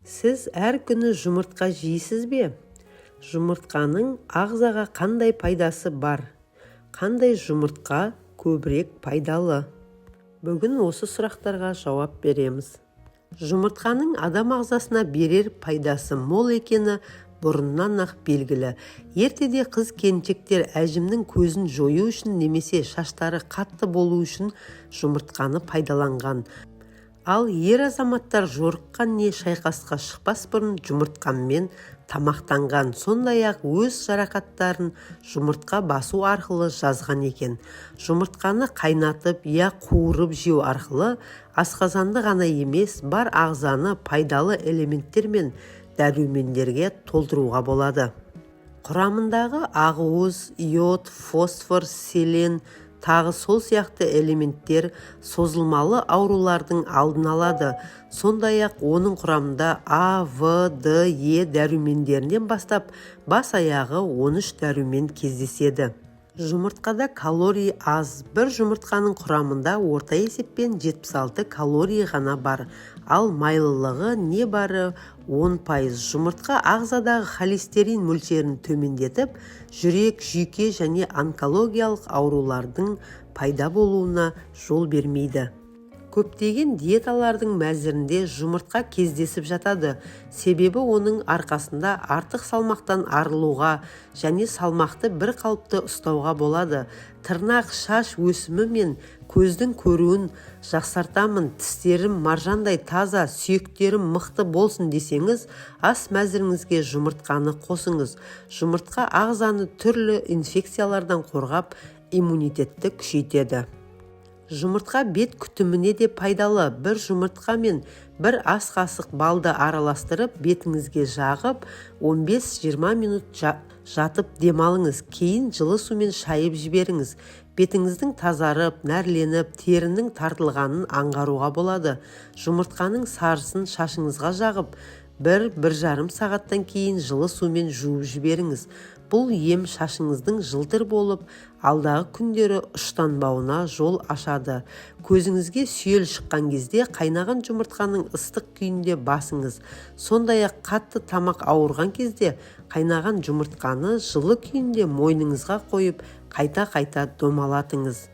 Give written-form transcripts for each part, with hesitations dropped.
Сіз әр күні жұмыртқа жейсіз бе? Жұмыртқаның ағзаға қандай пайдасы бар? Қандай жұмыртқа көбірек пайдалы? Бүгін осы сұрақтарға жауап береміз. Жұмыртқаның адам ағзасына берер пайдасы мол екені бұрыннан ақ белгілі. Ертеде қыз-келіншектер әжімнің көзін жою үшін немесе шаштары қатты болу үшін жұмыртқаны пайдаланған. Ал ер азаматтар жорыққан не шайқасқа шықпас бұрын жұмыртқамен тамақтанған, сондай-ақ өз жарақаттарын жұмыртқа басу арқылы жазған екен. Жұмыртқаны қайнатып, қуырып жеу арқылы асқазанды ғана емес, бар ағзаны пайдалы элементтер мен дәрумендерге толтыруға болады. Құрамындағы ақуыз, иод, фосфор, селен, тағы сол сияқты элементтер созылмалы аурулардың алдын алады. Сондай-ақ оның құрамында А, В, Д, Е дәрумендерінен бастап бас аяғы 13 дәрумен кездеседі. Жұмыртқада калорий аз. Бір жұмыртқаның құрамында орта есеппен 76 калорий ғана бар, ал майлылығы не бары 10%. Жұмыртқа ағзадағы холестерин мөлшерін төмендетіп, жүрек, жүйке және онкологиялық аурулардың пайда болуына жол бермейді. Көптеген диеталардың мәзірінде жұмыртқа кездесіп жатады. Себебі оның арқасында артық салмақтан арылуға және салмақты бір қалыпты ұстауға болады. Тырнақ, шаш өсімі мен көздің көруін жақсартамын, тістерім маржандай таза, сүйектерім мықты болсын десеңіз, ас мәзіріңізге жұмыртқаны қосыңыз. Жұмыртқа ағзаны түрлі инфекциялардан қорғап, иммунитетті күшейтеді. Жұмыртқа бет күтіміне де пайдалы. Бір жұмыртқа мен бір ас қасық балды араластырып, бетіңізге жағып, 15-20 минут жатып демалыңыз. Кейін жылы сумен шайып жіберіңіз. Бетіңіздің тазарып, нәрленіп, терінің тартылғанын аңғаруға болады. Жұмыртқаның сарысын шашыңызға жағып, 1-1,5 сағаттан кейін жылы сумен жуып жіберіңіз. Бұл ем шашыңыздың жылтыр болып, алдағы күндері ұштанбауына жол ашады. Көзіңізге сүйел шыққан кезде қайнаған жұмыртқаның ыстық күйінде басыңыз. Сондай-ақ қатты тамақ ауырған кезде қайнаған жұмыртқаны жылы күйінде мойныңызға қойып, қайта-қайта домалатыңыз.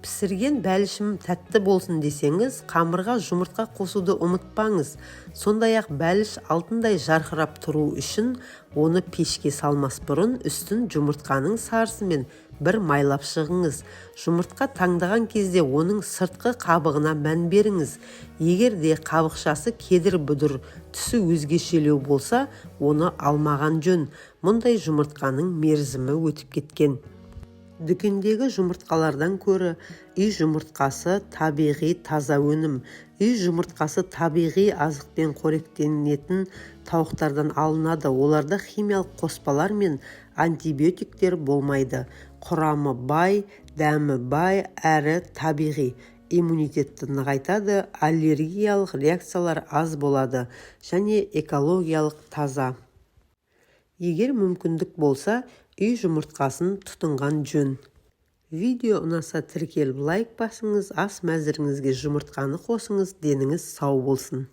Пісірген бәлішім тәтті болсын десеңіз, қамырға жұмыртқа қосуды ұмытпаңыз. Сондай-ақ бәліш алтындай жарқырап тұру үшін оны пешке салмас бұрын үстін жұмыртқаның сарысымен бір майлап шығыңыз. Жұмыртқа таңдаған кезде оның сыртқы қабығына мән беріңіз. Егер де қабықшасы кедір-бұдыр, түсі өзгешелеу болса, оны алмаған жөн. Мұндай жұмыртқаның мерзімі өтіп кеткен. Дүкендегі жұмыртқалардан көрі үй жұмыртқасы табиғи таза өнім. Үй жұмыртқасы табиғи азықпен қоректенетін тауықтардан алынады. Оларда химиялық қоспалар мен антибиотиктер болмайды. Құрамы бай, дәмі бай әрі табиғи. Иммунитетті нығайтады, аллергиялық реакциялар аз болады және экологиялық таза. Егер мүмкіндік болса, үй жұмыртқасын тұтынған жөн. Видео ұнаса тіркеліп лайк басыңыз, ас мәзіріңізге жұмыртқаны қосыңыз, деніңіз сау болсын.